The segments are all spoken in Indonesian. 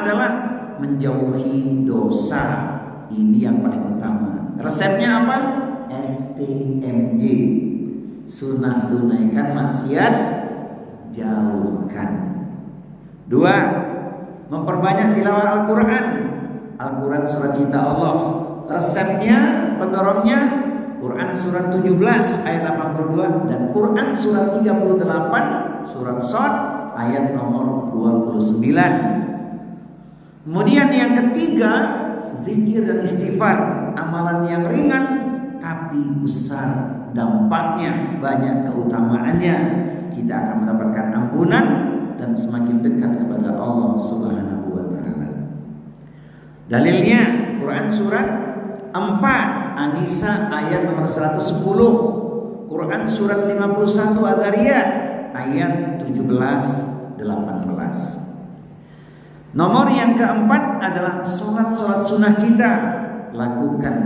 adalah menjauhi dosa. Ini yang paling utama. Resepnya apa? STMJ. Sunnah tunaikan, maksiat jauhkan. 2. Memperbanyak tilawah Al-Quran. Al-Quran surat cinta Allah. Resepnya, pendorongnya Quran surat 17 ayat 82 dan Quran surat 38 surat Shad ayat nomor 29. Kemudian yang ketiga, zikir dan istighfar, amalan yang ringan tapi besar dampaknya, banyak keutamaannya. Kita akan mendapatkan ampunan dan semakin dekat kepada Allah Subhanahu wa taala. Dalilnya Quran surat 4 An-Nisa ayat nomor 110, Quran surat 51 Al-Dhariyat ayat 17-18. Nomor yang keempat adalah sholat sunnah kita. Lakukan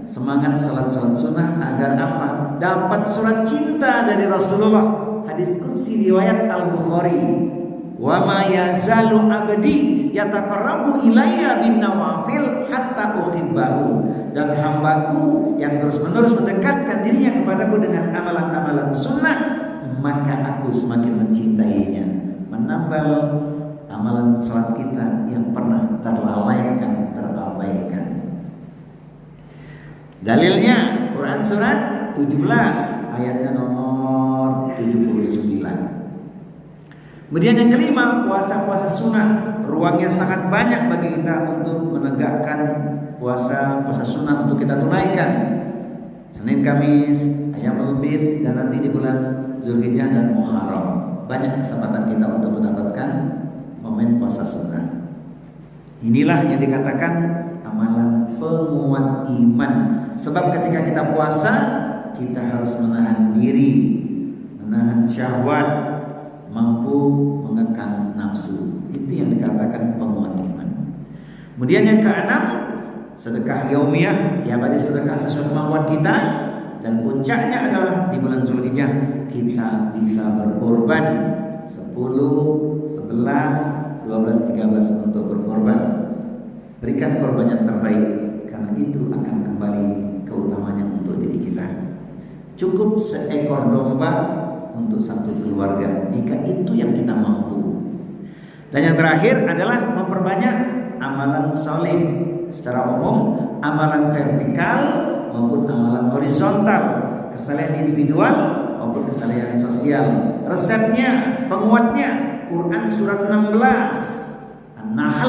semangat sholat sunnah agar apa? Dapat surat cinta dari Rasulullah. Hadis qudsi riwayat Al-Bukhari. Wa ma yazalu abdi yataqarrabu ilayya bin nawafil hatta uhibbahu. Dan hambaku yang terus-menerus mendekatkan dirinya kepadaku dengan amalan-amalan sunnah, maka aku semakin mencintainya. Menambah amalan salat kita yang pernah terabaikan. Dalilnya Quran surat 17 ayatnya nomor 79. Kemudian yang kelima, puasa sunnah. Ruangnya sangat banyak bagi kita untuk menegakkan puasa sunnah untuk kita tunaikan. Senin, Kamis, Ayyamul Bid, dan nanti di bulan Zulhijjah dan Muharram. Banyak kesempatan kita untuk mendapatkan momen puasa sunnah. Inilah yang dikatakan amalan penguat iman. Sebab ketika kita puasa, kita harus menahan diri, menahan syahwat, mampu mengekang nafsu. Itu yang dikatakan penguat iman. Kemudian yang keenam, sedekah yaumiyah. Tiap hari sedekah sesuai kemampuan kita. Dan puncaknya adalah di bulan Zulhijjah kita bisa berkorban 10, 11, 12, 13 untuk berkorban. Berikan korban yang terbaik, karena itu akan kembali keutamanya untuk diri kita. Cukup seekor domba untuk satu keluarga, jika itu yang kita mampu. Dan yang terakhir adalah memperbanyak amalan soleh secara umum, amalan vertikal maupun amalan horizontal, kesalehan individual maupun kesalehan sosial. Resepnya, penguatnya Quran surat 16 An-Nahl